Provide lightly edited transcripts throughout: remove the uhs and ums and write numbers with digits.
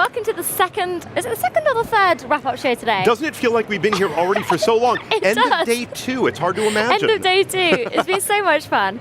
welcome to the second, is it the second or the third wrap-up show today? Doesn't it feel like we've been here already for so long? It End does. of day 2, it's hard to imagine. End of day 2. It's been so much fun.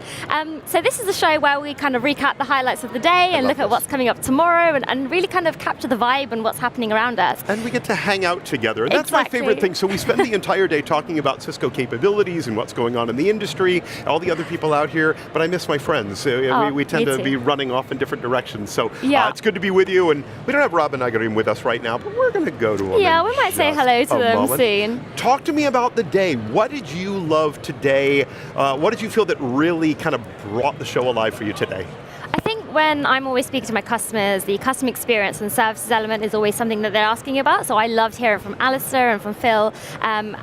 So this is a show where we kind of recap the highlights of the day and look at what's coming up tomorrow and really kind of capture the vibe and what's happening around us. And we get to hang out together. And that's my favorite thing. So we spend the entire day talking about Cisco capabilities and what's going on in the industry, all the other people out here, but I miss my friends. We tend to be running off in different directions. So it's good to be with you. And we don't have Rob and Nagarim with us right now, but we're going to go to them. Yeah, we might say hello to them soon. Talk to me about the day. What did you love today? What did you feel that really kind of brought the show alive for you today? I think when I'm always speaking to my customers, the customer experience and services element is always something that they're asking about. So I loved hearing from Alistair and from Phil, and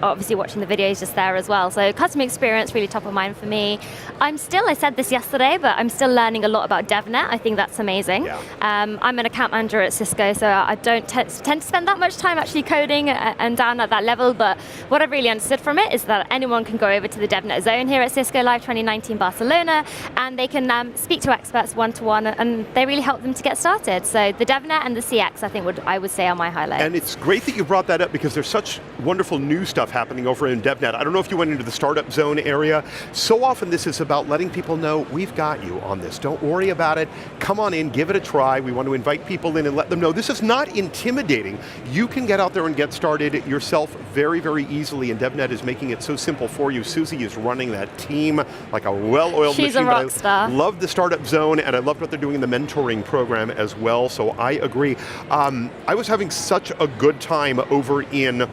obviously watching the videos just there as well. So customer experience really top of mind for me. I said this yesterday, but I'm still learning a lot about DevNet. I think that's amazing. Yeah. I'm an account manager at Cisco, so I don't tend to spend that much time actually coding and down at that level. But what I've really understood from it is that anyone can go over to the DevNet zone here at Cisco Live 2019 Barcelona, and they can speak to experts one-to-one, and they really help them to get started. So the DevNet and the CX, I would say, are my highlights. And it's great that you brought that up because there's such wonderful new stuff happening over in DevNet. I don't know if you went into the startup zone area. So often this is about letting people know we've got you on this. Don't worry about it. Come on in, give it a try. We want to invite people in and let them know this is not intimidating. You can get out there and get started yourself very, very easily, and DevNet is making it so simple for you. Susie is running that team like a well-oiled machine. She's a rock star. Love the startup zone, and I love what they're doing in the mentoring program as well, so I agree. I was having such a good time over in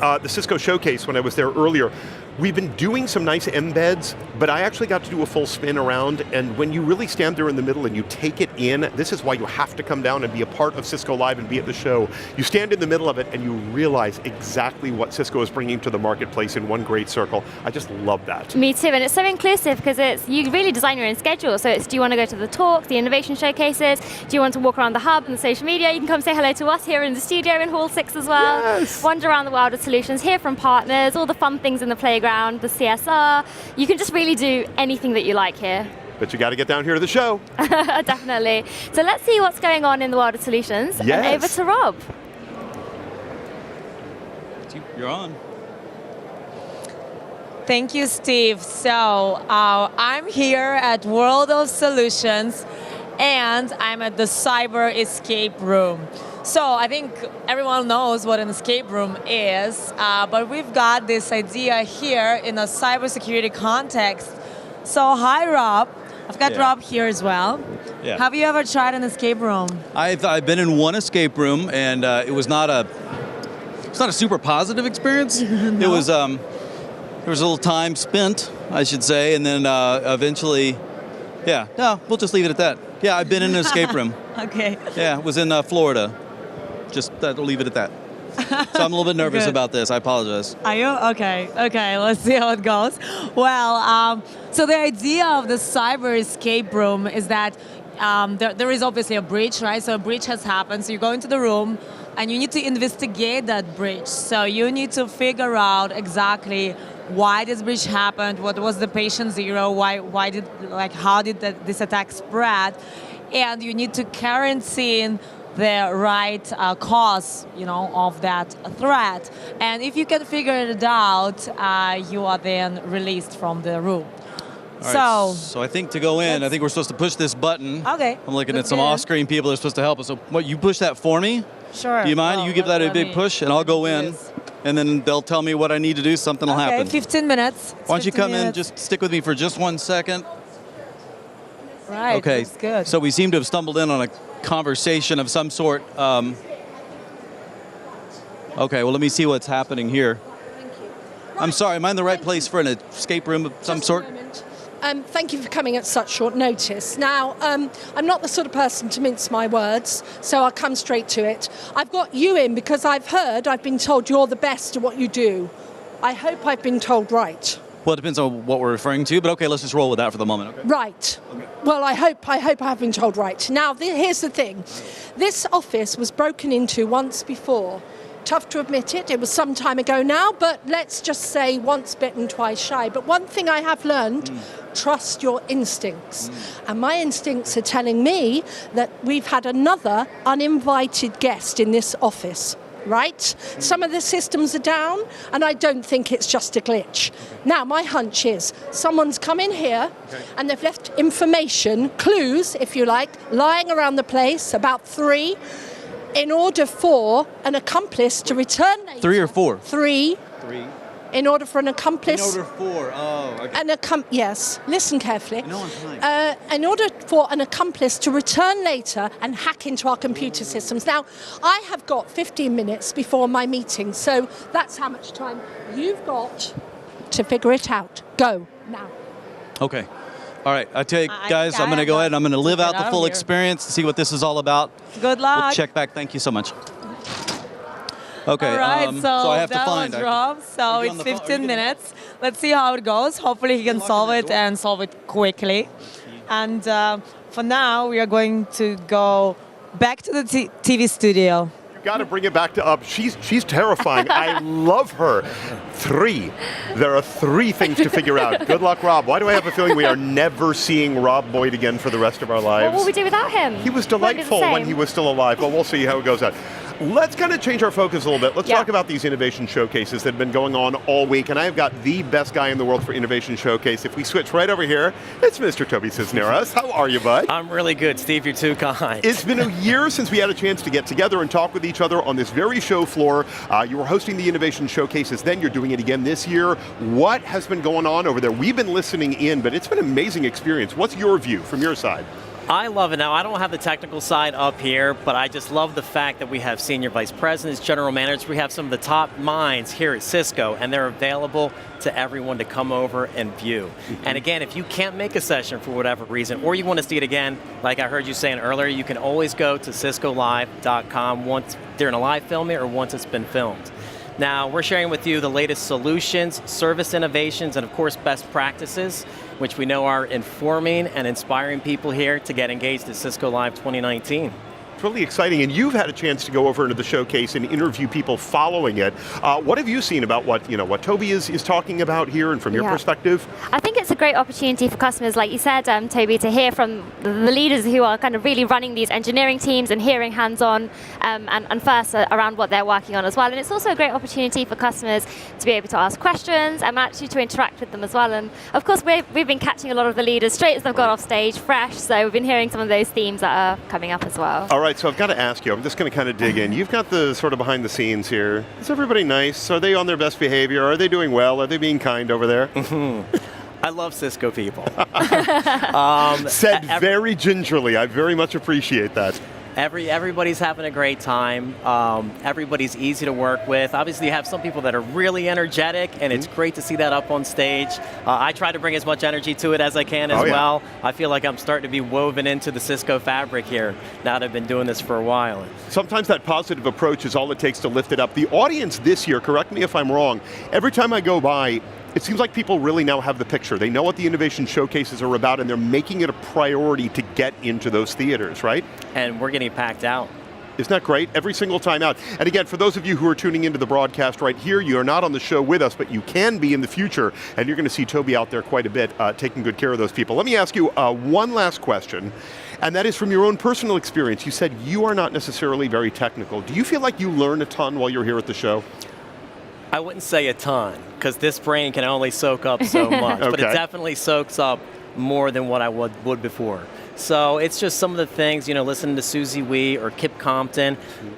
the Cisco Showcase when I was there earlier. We've been doing some nice embeds, but I actually got to do a full spin around, and when you really stand there in the middle and you take it in, this is why you have to come down and be a part of Cisco Live and be at the show. You stand in the middle of it and you realize exactly what Cisco is bringing to the marketplace in one great circle. I just love that. Me too, and it's so inclusive because you really design your own schedule. So do you want to go to the talk, the innovation showcases? Do you want to walk around the hub and the social media? You can come say hello to us here in the studio in Hall 6 as well. Yes. Wander around the world of solutions, hear from partners, all the fun things in the playground, the CSR. You can just really do anything that you like here. But you got to get down here to the show. Definitely. So let's see what's going on in the world of solutions. Yes. And over to Rob. You're on. Thank you, Steve. So I'm here at World of Solutions, and I'm at the Cyber Escape Room. So I think everyone knows what an escape room is, but we've got this idea here in a cybersecurity context. So hi, Rob. I've got Rob here as well. Yeah. Have you ever tried an escape room? I've been in one escape room, and it was not a super positive experience. No. It was there was a little time spent, I should say, and then eventually, we'll just leave it at that. Yeah, I've been in an escape room. Okay. Yeah, it was in Florida. Just I'll leave it at that. So I'm a little bit nervous about this. I apologize. Are you? Okay, let's see how it goes. Well, so the idea of the cyber escape room is that there is obviously a breach, right? So a breach has happened, so you go into the room and you need to investigate that breach. So you need to figure out exactly why this breach happened, what was the patient zero, how did this attack spread, and you need to quarantine the right cause, of that threat. And if you can figure it out, you are then released from the room. All right, so I think to go in, I think we're supposed to push this button. Okay. I'm looking at some off-screen people that are supposed to help us. So what, you push that for me? Sure. Do you mind? You give that a big push, and I'll go in, and then they'll tell me what I need to do. Something will happen. 15 minutes. Why don't you come in, just stick with me for just 1 second. Right, okay. That's good. So we seem to have stumbled in on a conversation of some sort. Okay, well, let me see what's happening here. Thank you. I'm sorry, am I in the right place for an escape room of some sort? Thank you for coming at such short notice. Now, I'm not the sort of person to mince my words, so I'll come straight to it. I've got you in because I've been told you're the best at what you do. I hope I've been told right. Well, it depends on what we're referring to, but okay, let's just roll with that for the moment. Okay? Right. Okay. Well, I hope I have been told right. Now, here's the thing. This office was broken into once before Tough to admit it. It was some time ago now, but let's just say once bitten, twice shy. But one thing I have learned, trust your instincts. And my instincts are telling me that we've had another uninvited guest in this office. Right? Some of the systems are down, and I don't think it's just a glitch. Now, my hunch is someone's come in here and they've left information, clues, if you like, lying around the place, about 3, in order for an accomplice to return later. 3 or 4? 3. 3. In order for an accomplice... In order for, okay. Yes, listen carefully. No, I'm fine. In order for an accomplice to return later and hack into our computer systems. Now, I have got 15 minutes before my meeting, so that's how much time you've got to figure it out. Go, now. Okay. All right, I tell you, guys, I'm going to go ahead and I'm going to live out the full experience to see what this is all about. Good luck. We'll check back. Thank you so much. Okay, all right, so I have to that find. was Rob. So it's 15 minutes. Let's see how it goes. Hopefully he can solve it and solve it quickly. And for now, we are going to go back to the TV studio. Got to bring it back to up. She's terrifying. I love her. 3. There are 3 things to figure out. Good luck, Rob. Why do I have a feeling we are never seeing Rob Boyd again for the rest of our lives? What will we do without him? He was delightful when he was still alive, but we'll see how it goes out. Let's kind of change our focus a little bit. Let's talk about these innovation showcases that have been going on all week, and I've got the best guy in the world for innovation showcase. If we switch right over here, it's Mr. Toby Cisneros. How are you, bud? I'm really good, Steve. You're too kind. It's been a year since we had a chance to get together and talk with each other on this very show floor. You were hosting the innovation showcases then. You're doing it again this year. What has been going on over there? We've been listening in, but it's been an amazing experience. What's your view from your side? I love it. Now, I don't have the technical side up here, but I just love the fact that we have senior vice presidents, general managers. We have some of the top minds here at Cisco, and they're available to everyone to come over and view. And again, if you can't make a session for whatever reason, or you want to see it again, like I heard you saying earlier, you can always go to ciscolive.com once during a live filming or once it's been filmed. Now, we're sharing with you the latest solutions, service innovations, and of course, best practices, which we know are informing and inspiring people here to get engaged at Cisco Live 2019. It's really exciting, and you've had a chance to go over into the showcase and interview people following it. What have you seen about what Toby is talking about here, and from your perspective? I think it's a great opportunity for customers, like you said, Toby, to hear from the leaders who are kind of really running these engineering teams and hearing hands-on and first around what they're working on as well. And it's also a great opportunity for customers to be able to ask questions and actually to interact with them as well. And of course, we've been catching a lot of the leaders straight as they've got off stage, fresh. So we've been hearing some of those themes that are coming up as well. All right, so I've got to ask you, I'm just going to kind of dig in. You've got the sort of behind the scenes here. Is everybody nice? Are they on their best behavior? Are they doing well? Are they being kind over there? I love Cisco people. Said very gingerly. I very much appreciate that. Everybody's having a great time. Everybody's easy to work with. Obviously, you have some people that are really energetic, and it's great to see that up on stage. I try to bring as much energy to it as I can as well. I feel like I'm starting to be woven into the Cisco fabric here now that I've been doing this for a while. Sometimes that positive approach is all it takes to lift it up. The audience this year, correct me if I'm wrong, every time I go by, it seems like people really now have the picture. They know what the innovation showcases are about, and they're making it a priority to get into those theaters, right? And we're getting packed out. Isn't that great? Every single time out. And again, for those of you who are tuning into the broadcast right here, you are not on the show with us, but you can be in the future, and you're going to see Toby out there quite a bit, taking good care of those people. Let me ask you one last question, and that is from your own personal experience. You said you are not necessarily very technical. Do you feel like you learn a ton while you're here at the show? I wouldn't say a ton, because this brain can only soak up so much, but it definitely soaks up more than what I would before. So it's just some of the things, listening to Susie Wee or Kip Compton,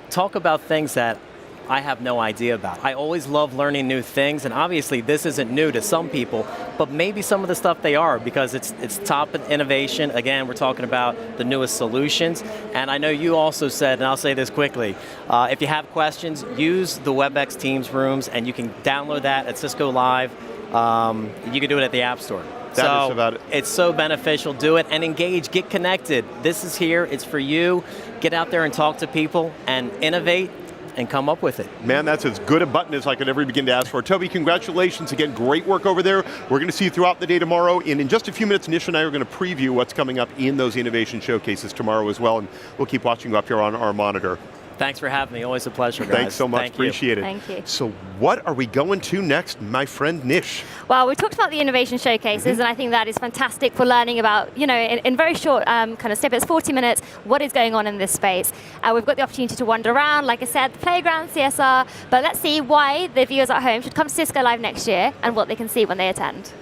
talk about things that I have no idea about. I always love learning new things, and obviously this isn't new to some people, but maybe some of the stuff they are, because it's top innovation. Again, we're talking about the newest solutions, and I know you also said, and I'll say this quickly, if you have questions, use the WebEx Teams rooms, and you can download that at Cisco Live. You can do it at the App Store. That is about it. It's so beneficial. Do it and engage. Get connected. This is here. It's for you. Get out there and talk to people and innovate and come up with it. Man, that's as good a button as I could ever begin to ask for. Toby, congratulations again. Great work over there. We're going to see you throughout the day tomorrow. And in just a few minutes, Nish and I are going to preview what's coming up in those innovation showcases tomorrow as well. And we'll keep watching you up here on our monitor. Thanks for having me. Always a pleasure, guys. Thanks so much. Thank you. Appreciate it. Thank you. So what are we going to next, my friend Nish? Well, we talked about the innovation showcases, and I think that is fantastic for learning about, in very short kind of snippets, 40 minutes, what is going on in this space. We've got the opportunity to wander around, like I said, the playground, CSR, but let's see why the viewers at home should come to Cisco Live next year and what they can see when they attend.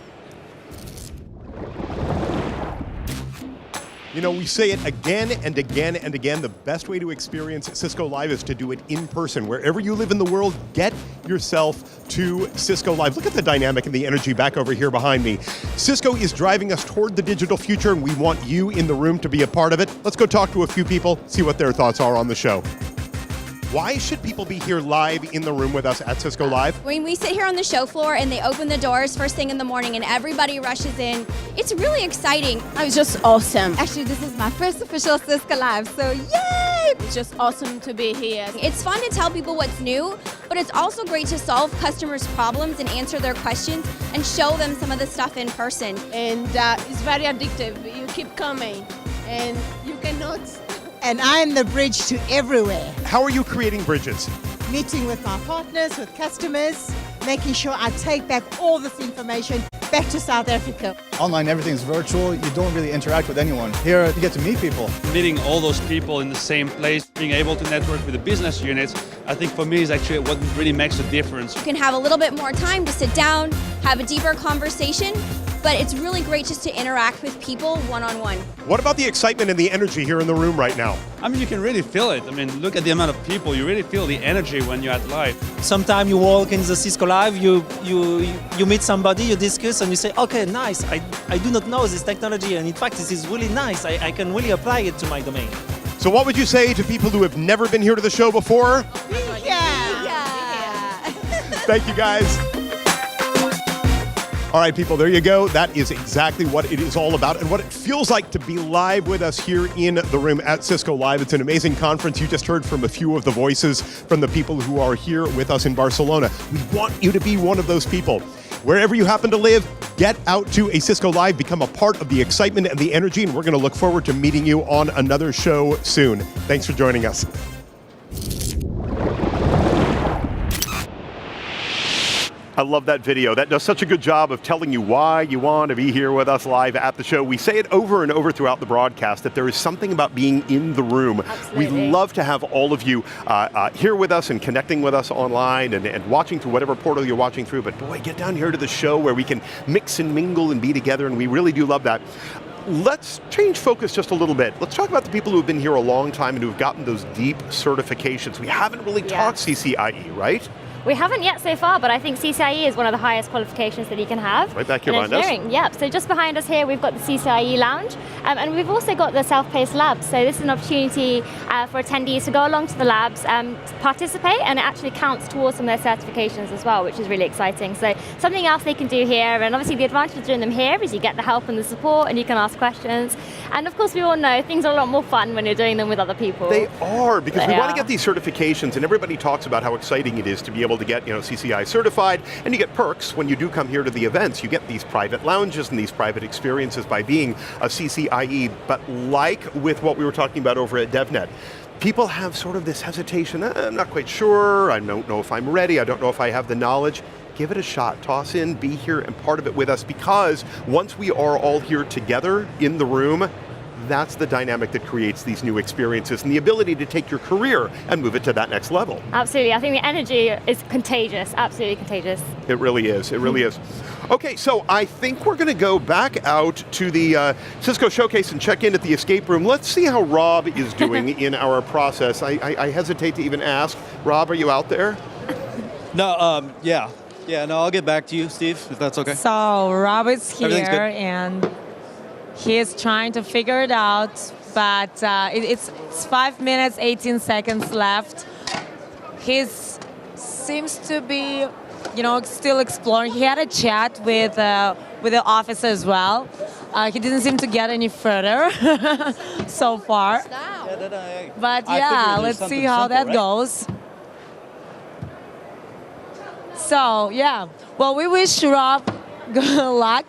You know, we say it again and again and again, the best way to experience Cisco Live is to do it in person. Wherever you live in the world, get yourself to Cisco Live. Look at the dynamic and the energy back over here behind me. Cisco is driving us toward the digital future, and we want you in the room to be a part of it. Let's go talk to a few people, see what their thoughts are on the show. Why should people be here live in the room with us at Cisco Live? When we sit here on the show floor and they open the doors first thing in the morning and everybody rushes in, it's really exciting. It was just awesome. Actually, this is my first official Cisco Live, so yay! It's just awesome to be here. It's fun to tell people what's new, but it's also great to solve customers' problems and answer their questions and show them some of the stuff in person. And it's very addictive. You keep coming and you cannot. And I'm the bridge to everywhere. How are you creating bridges? Meeting with my partners, with customers, making sure I take back all this information back to South Africa. Online, everything's virtual. You don't really interact with anyone. Here, you get to meet people. Meeting all those people in the same place, being able to network with the business units, I think for me is actually what really makes a difference. You can have a little bit more time to sit down, have a deeper conversation, but it's really great just to interact with people one-on-one. What about the excitement and the energy here in the room right now? I mean, you can really feel it. I mean, look at the amount of people. You really feel the energy when you're at live. Sometimes you walk in the Cisco Live, you meet somebody, you discuss, and you say, okay, nice, I do not know this technology, and in fact, this is really nice. I can really apply it to my domain. So what would you say to people who have never been here to the show before? Yeah. Thank you, guys. All right, people, there you go. That is exactly what it is all about and what it feels like to be live with us here in the room at Cisco Live. It's an amazing conference. You just heard from a few of the voices from the people who are here with us in Barcelona. We want you to be one of those people. Wherever you happen to live, get out to a Cisco Live, become a part of the excitement and the energy, and we're going to look forward to meeting you on another show soon. Thanks for joining us. I love that video. That does such a good job of telling you why you want to be here with us live at the show. We say it over and over throughout the broadcast that there is something about being in the room. Absolutely. We love to have all of you here with us and connecting with us online and watching through whatever portal you're watching through. But boy, get down here to the show where we can mix and mingle and be together, and we really do love that. Let's change focus just a little bit. Let's talk about the people who have been here a long time and who have gotten those deep certifications. We haven't really talked CCIE, right? We haven't yet so far, but I think CCIE is one of the highest qualifications that you can have. Right back here in behind us. engineering. Yep. So just behind us here, we've got the CCIE Lounge, and we've also got the self-paced labs. So this is an opportunity for attendees to go along to the labs, participate, and it actually counts towards some of their certifications as well, which is really exciting. So something else they can do here, and obviously the advantage of doing them here is you get the help and the support, and you can ask questions. And of course, we all know things are a lot more fun when you're doing them with other people. They are, because we want to get these certifications, and everybody talks about how exciting it is to be able to get, CCI certified, and you get perks when you do come here to the events. You get these private lounges and these private experiences by being a CCIE, but like with what we were talking about over at DevNet, people have sort of this hesitation, I'm not quite sure, I don't know if I'm ready, I don't know if I have the knowledge. Give it a shot, toss in, be here and part of it with us, because once we are all here together in the room, that's the dynamic that creates these new experiences and the ability to take your career and move it to that next level. Absolutely. I think the energy is contagious, absolutely contagious. It really is, it really is. Okay, so I think we're going to go back out to the Cisco Showcase and check in at the escape room. Let's see how Rob is doing in our process. I hesitate to even ask. Rob, are you out there? No, yeah, no, I'll get back to you, Steve, if that's okay. So Rob is here, and he is trying to figure it out, but it's 5 minutes, 18 seconds left. He seems to be, still exploring. He had a chat with the officer as well. He didn't seem to get any further so far. But yeah, let's see how that goes. So yeah, well, we wish Rob good luck.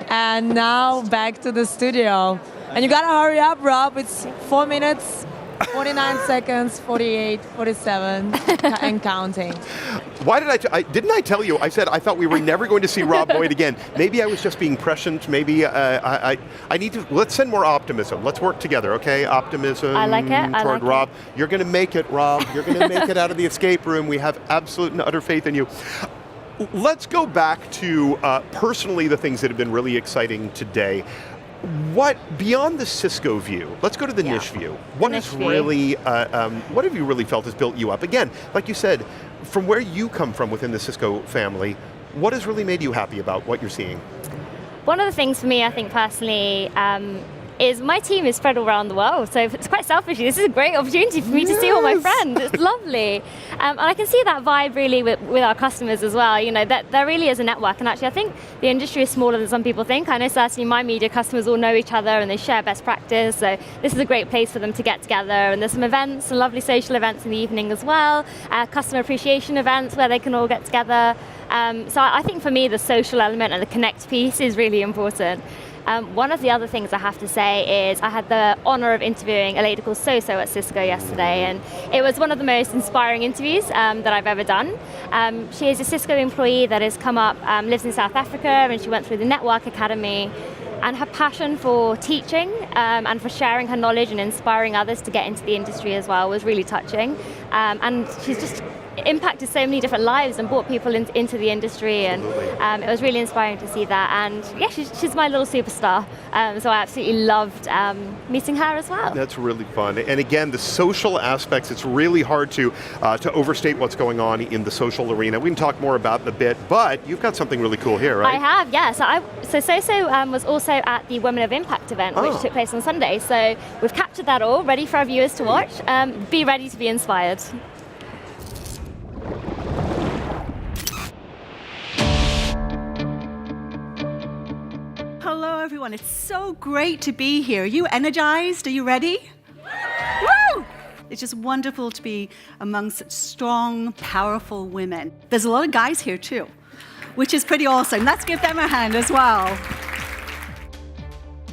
And now back to the studio. And you gotta hurry up, Rob. It's 4 minutes. 49 seconds, 48, 47, and counting. Why didn't I tell you? I said I thought we were never going to see Rob Boyd again. Maybe I was just being prescient. Maybe I need to, let's send more optimism. Let's work together, okay? Optimism I like it. toward Rob. You're going to make it, Rob. You're going to make it out of the escape room. We have absolute and utter faith in you. Let's go back to personally the things that have been really exciting today. What, beyond the Cisco view, let's go to the niche view. What have you really felt has built you up? Again, like you said, from where you come from within the Cisco family, what has really made you happy about what you're seeing? One of the things for me, I think personally, is my team is spread all around the world, so it's quite selfish. This is a great opportunity for me to see all my friends. It's lovely. And I can see that vibe really with our customers as well. You know, that there really is a network, and actually I think the industry is smaller than some people think. I know certainly my media customers all know each other and they share best practice, so this is a great place for them to get together, and there's some events, some lovely social events in the evening as well, customer appreciation events where they can all get together. So I think for me the social element and the connect piece is really important. One of the other things I have to say is I had the honor of interviewing a lady called So-So at Cisco yesterday, and it was one of the most inspiring interviews that I've ever done. She is a Cisco employee that has come up, lives in South Africa, and she went through the Network Academy, and her passion for teaching and for sharing her knowledge and inspiring others to get into the industry as well was really touching. And she's just impacted so many different lives and brought people into the industry, and it was really inspiring to see that. And yeah, she's my little superstar, so I absolutely loved meeting her as well. That's really fun. And again, the social aspects, it's really hard to overstate what's going on in the social arena. We can talk more about it in a bit, but you've got something really cool here, right? I have, yeah. So So-So was also at the Women of Impact event, which took place on Sunday. So we've captured that all, ready for our viewers to watch. Be ready to be inspired. Hello everyone, it's so great to be here. Are you energized? Are you ready? Woo! It's just wonderful to be among such strong, powerful women. There's a lot of guys here too, which is pretty awesome. Let's give them a hand as well.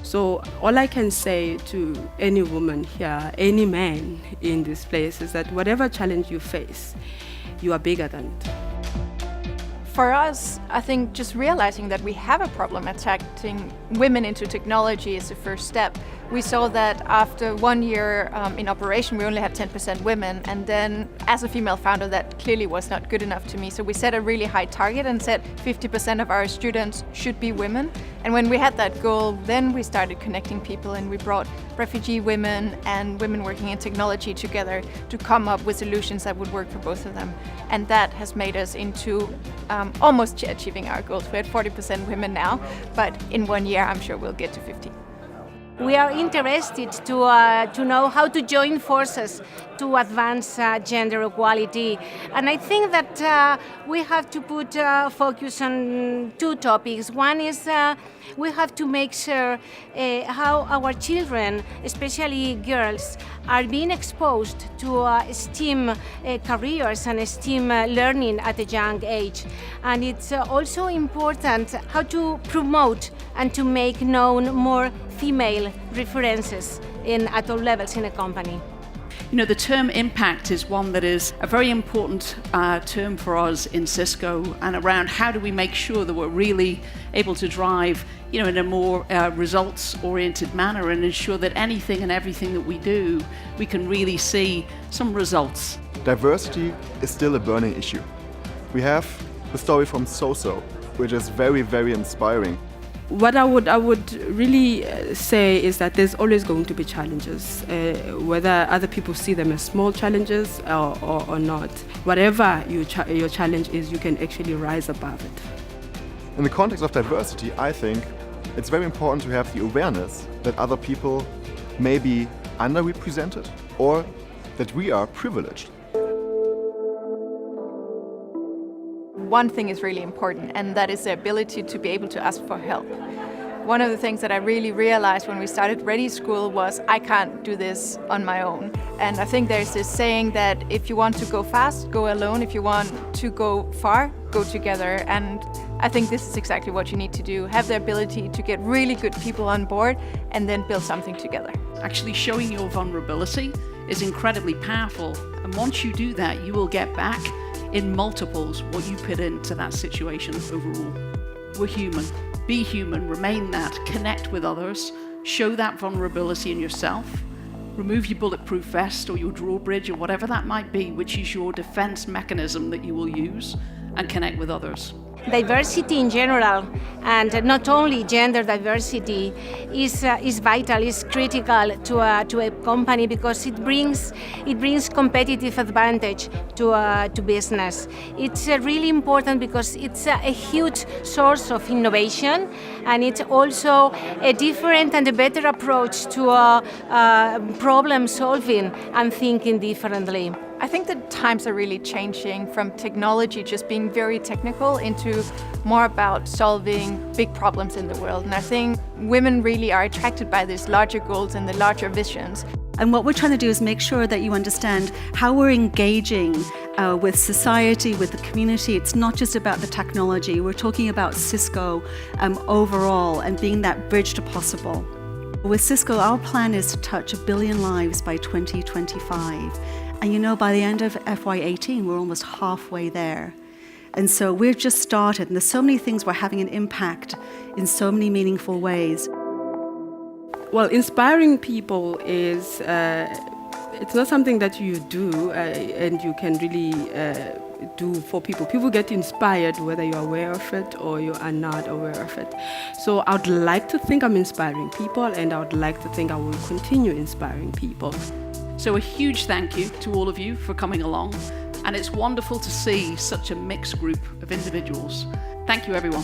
So all I can say to any woman here, any man in this place, is that whatever challenge you face, you are bigger than it. For us, I think just realizing that we have a problem attracting women into technology is the first step. We saw that after 1 year in operation, we only had 10% women, and then as a female founder, that clearly was not good enough to me. So we set a really high target and said 50% of our students should be women. And when we had that goal, then we started connecting people, and we brought refugee women and women working in technology together to come up with solutions that would work for both of them. And that has made us into almost achieving our goals. We're at 40% women now, but in 1 year, I'm sure we'll get to 50. We are interested to know how to join forces to advance gender equality. And I think that we have to put focus on two topics. One is we have to make sure how our children, especially girls, are being exposed to STEAM careers and STEAM learning at a young age. And it's also important how to promote and to make known more female references at all levels in a company. You know, the term impact is one that is a very important term for us in Cisco, and around how do we make sure that we're really able to drive, you know, in a more results-oriented manner and ensure that anything and everything that we do, we can really see some results. Diversity is still a burning issue. We have the story from So-So, which is very, very inspiring. What I would really say is that there's always going to be challenges, whether other people see them as small challenges or not. Whatever your challenge is, you can actually rise above it. In the context of diversity, I think it's very important to have the awareness that other people may be underrepresented or that we are privileged. One thing is really important, and that is the ability to be able to ask for help. One of the things that I really realized when we started Ready School was I can't do this on my own. And I think there's this saying that if you want to go fast, go alone. If you want to go far, go together. And I think this is exactly what you need to do. Have the ability to get really good people on board and then build something together. Actually showing your vulnerability is incredibly powerful. And once you do that, you will get back in multiples what you put into that situation overall. We're human. Be human, remain that, connect with others, show that vulnerability in yourself, remove your bulletproof vest or your drawbridge or whatever that might be, which is your defense mechanism that you will use, and connect with others. Diversity in general, and not only gender diversity, is vital, is critical to a company because it brings competitive advantage to business. It's really important because it's a huge source of innovation, and it's also a different and a better approach to problem solving and thinking differently. I think that times are really changing from technology just being very technical into more about solving big problems in the world. And I think women really are attracted by these larger goals and the larger visions. And what we're trying to do is make sure that you understand how we're engaging with society, with the community. It's not just about the technology. We're talking about Cisco overall and being that bridge to possible. With Cisco, our plan is to touch 1 billion lives by 2025. And you know, by the end of FY18, we're almost halfway there. And so we've just started, and there's so many things we're having an impact in so many meaningful ways. Well, inspiring people is, it's not something that you do and you can really do for people. People get inspired whether you're aware of it or you are not aware of it. So I would like to think I'm inspiring people, and I would like to think I will continue inspiring people. So a huge thank you to all of you for coming along, and it's wonderful to see such a mixed group of individuals. Thank you, everyone.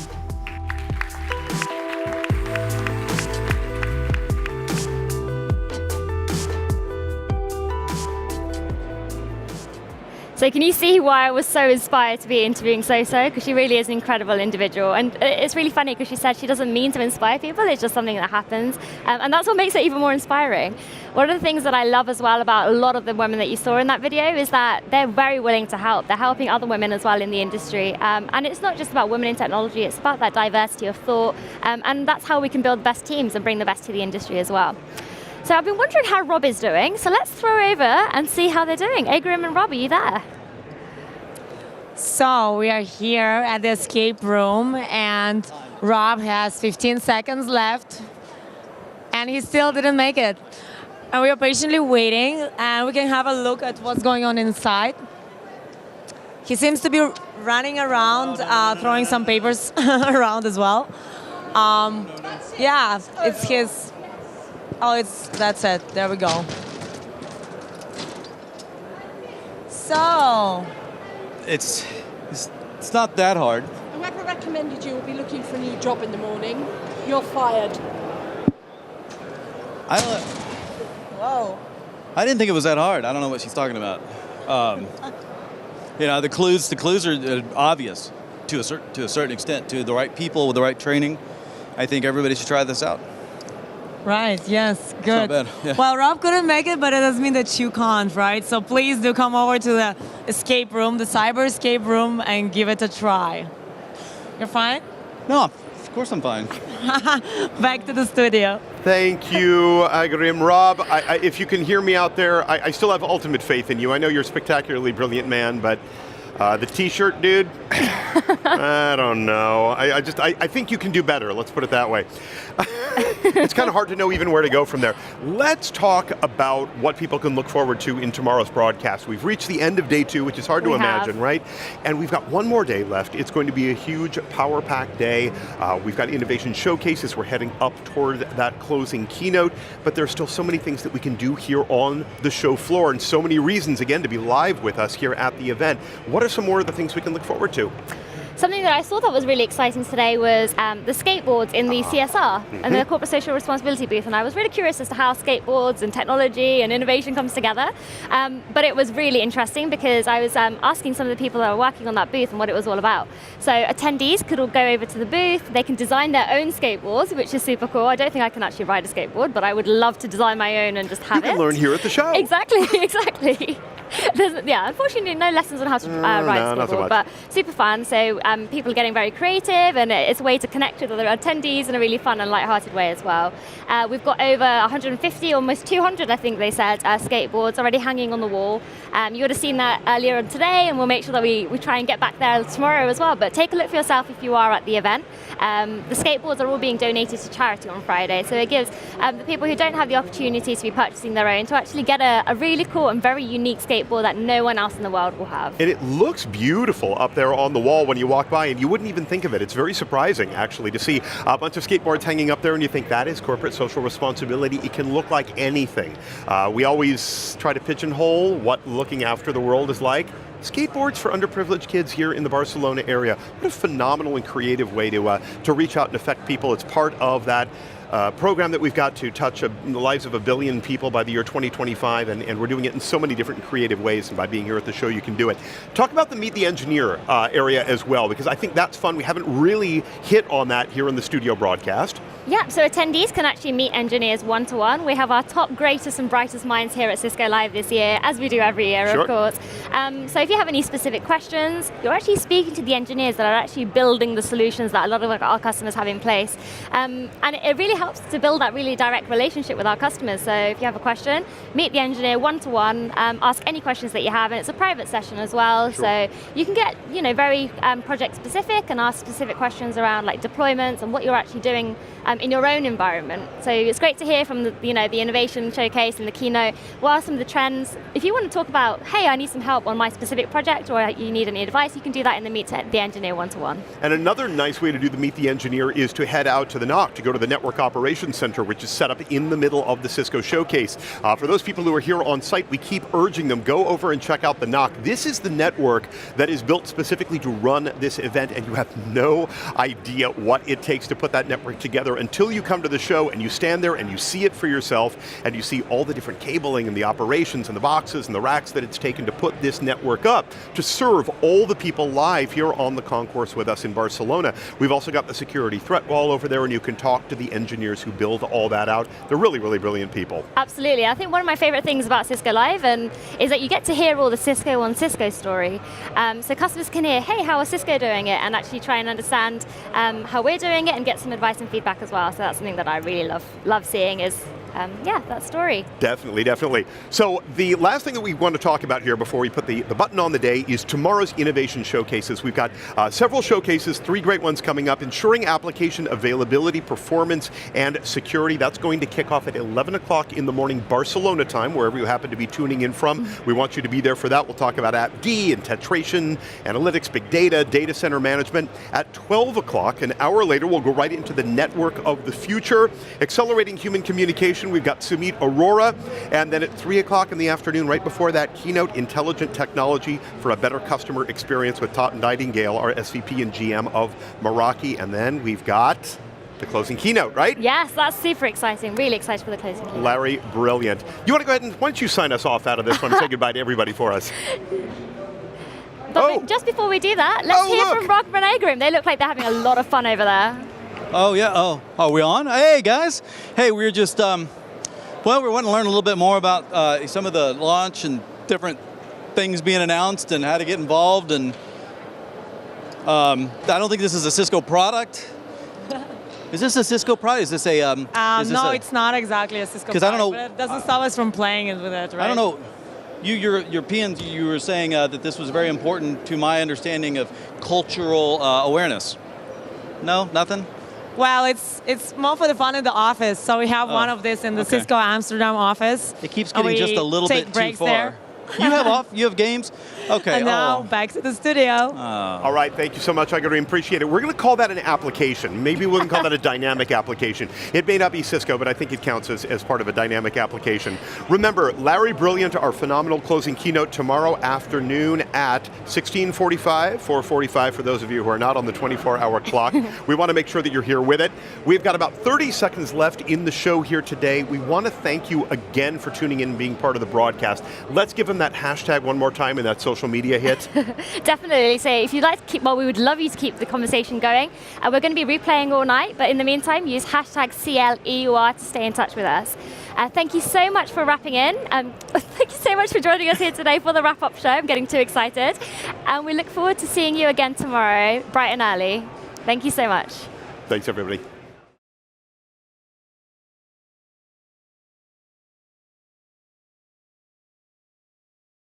So can you see why I was so inspired to be interviewing So-So? Because she really is an incredible individual. And it's really funny because she said she doesn't mean to inspire people, it's just something that happens. And that's what makes it even more inspiring. One of the things that I love as well about a lot of the women that you saw in that video is that they're very willing to help. They're helping other women as well in the industry. And it's not just about women in technology, it's about that diversity of thought. And that's how we can build the best teams and bring the best to the industry as well. So I've been wondering how Rob is doing, so let's throw over and see how they're doing. Agrim and Rob, are you there? So we are here at the escape room, and Rob has 15 seconds left, and he still didn't make it. And we are patiently waiting, and we can have a look at what's going on inside. He seems to be running around, throwing some papers around as well. Yeah, it's his... Oh, that's it. There we go. So... It's not that hard. Whoever recommended you will be looking for a new job in the morning. You're fired. Whoa. I didn't think it was that hard. I don't know what she's talking about. You know, the clues are obvious to a certain extent. To the right people with the right training, I think everybody should try this out. Right, yes, good. It's not bad, yeah. Well, Rob couldn't make it, but it doesn't mean that you can't, right? So please do come over to the escape room, the cyber escape room, and give it a try. You're fine? No, of course I'm fine. Back to the studio. Thank you, Agrim. Rob, if you can hear me out there, I still have ultimate faith in you. I know you're a spectacularly brilliant man, but the t-shirt, dude, I don't know. I think you can do better, let's put it that way. It's kind of hard to know even where to go from there. Let's talk about what people can look forward to in tomorrow's broadcast. We've reached the end of day 2, which is hard to imagine, right? And we've got one more day left. It's going to be a huge power-packed day. We've got innovation showcases. We're heading up toward that closing keynote, but there's still so many things that we can do here on the show floor, and so many reasons, again, to be live with us here at the event. What are some more of the things we can look forward to? Something that I saw that was really exciting today was the skateboards in the CSR and the Corporate Social Responsibility booth. And I was really curious as to how skateboards and technology and innovation comes together. But it was really interesting because I was asking some of the people that were working on that booth and what it was all about. So attendees could all go over to the booth. They can design their own skateboards, which is super cool. I don't think I can actually ride a skateboard, but I would love to design my own and just have it. You can learn here at the show. Exactly, exactly. Unfortunately, no lessons on how to ride not so skateboard, much. but super fun. So people are getting very creative, and it's a way to connect with other attendees in a really fun and light-hearted way as well. We've got over 150, almost 200, I think they said, skateboards already hanging on the wall. You would have seen that earlier on today, and we'll make sure that we try and get back there tomorrow as well. But take a look for yourself if you are at the event. The skateboards are all being donated to charity on Friday, so it gives the people who don't have the opportunity to be purchasing their own to actually get a really cool and very unique skateboard that no one else in the world will have. And it looks beautiful up there on the wall when you walk by, and you wouldn't even think of it. It's very surprising, actually, to see a bunch of skateboards hanging up there, and you think that is corporate social responsibility. It can look like anything. We always try to pigeonhole what looking after the world is like. Skateboards for underprivileged kids here in the Barcelona area. What a phenomenal and creative way to reach out and affect people. It's part of that program that we've got to touch the lives of 1 billion people by the year 2025, and we're doing it in so many different creative ways, and by being here at the show you can do it. Talk about the Meet the Engineer area as well, because I think that's fun. We haven't really hit on that here in the studio broadcast. Yeah, so attendees can actually meet engineers one-to-one. We have our top, greatest and brightest minds here at Cisco Live this year, as we do every year, Sure. of course. So if you have any specific questions, you're actually speaking to the engineers that are actually building the solutions that a lot of our customers have in place. And it really helps to build that really direct relationship with our customers. So if you have a question, meet the engineer one-to-one, ask any questions that you have, and it's a private session as well. Sure. So you can get very project specific and ask specific questions around like deployments and what you're actually doing in your own environment. So it's great to hear from the innovation showcase and the keynote. What are some of the trends? If you want to talk about, hey, I need some help on my specific project, or you need any advice, you can do that in the Meet the Engineer one-to-one. And another nice way to do the Meet the Engineer is to head out to the NOC, to go to the Network Operations Center, which is set up in the middle of the Cisco showcase. For those people who are here on site, we keep urging them, go over and check out the NOC. This is the network that is built specifically to run this event, and you have no idea what it takes to put that network together until you come to the show and you stand there and you see it for yourself, and you see all the different cabling and the operations and the boxes and the racks that it's taken to put this network up to serve all the people live here on the concourse with us in Barcelona. We've also got the security threat wall over there, and you can talk to the engineers who build all that out. They're really, really brilliant people. Absolutely. I think one of my favorite things about Cisco Live is that you get to hear all the Cisco on Cisco story. So customers can hear, hey, how is Cisco doing it? And actually try and understand how we're doing it and get some advice and feedback as well. So that's something that I really love seeing is that story. Definitely, definitely. So the last thing that we want to talk about here before we put the button on the day is tomorrow's innovation showcases. We've got several showcases, 3 great ones coming up, ensuring application availability, performance, and security. That's going to kick off at 11 o'clock in the morning Barcelona time, wherever you happen to be tuning in from. We want you to be there for that. We'll talk about AppD and tetration, analytics, big data, data center management. At 12 o'clock, an hour later, we'll go right into the network of the future, accelerating human communication. We've got Sumit Arora, and then at 3 o'clock in the afternoon, right before that, keynote, intelligent technology for a better customer experience with Todd Nightingale, our SVP and GM of Meraki, and then we've got the closing keynote, right? Yes, that's super exciting. Really excited for the closing keynote. Larry, brilliant. You want to go ahead and, why don't you sign us off out of this one and say goodbye to everybody for us? But just before we do that, let's hear from Rock and Agrim. They look like they're having a lot of fun over there. Oh, yeah. Oh, are we on? Hey, guys. Hey, we're just, we want to learn a little bit more about some of the launch and different things being announced and how to get involved. And I don't think this is a Cisco product. Is this a Cisco product? Is this a... no, it's not exactly a Cisco product. I don't know, but it doesn't stop us from playing it with it, right? I don't know. Your Europeans, you were saying that this was very important to my understanding of cultural awareness. No, nothing? Well, it's more for the fun in the office. So we have one of this in the Cisco Amsterdam office. It keeps getting just a little bit too far. There. You have games? Okay. And now back to the studio. All right, thank you so much. I really appreciate it. We're going to call that an application. Maybe we can call that a dynamic application. It may not be Cisco, but I think it counts as part of a dynamic application. Remember, Larry Brilliant, our phenomenal closing keynote tomorrow afternoon at 16:45, 4:45 for those of you who are not on the 24-hour clock. We want to make sure that you're here with it. We've got about 30 seconds left in the show here today. We want to thank you again for tuning in and being part of the broadcast. Let's give a them that hashtag one more time and that social media hit? Definitely. So if you'd like to keep, well, we would love you to keep the conversation going. We're going to be replaying all night, but in the meantime, use hashtag CLEUR to stay in touch with us. Thank you so much for wrapping in. Thank you so much for joining us here today for the wrap-up show. I'm getting too excited. And we look forward to seeing you again tomorrow, bright and early. Thank you so much. Thanks, everybody.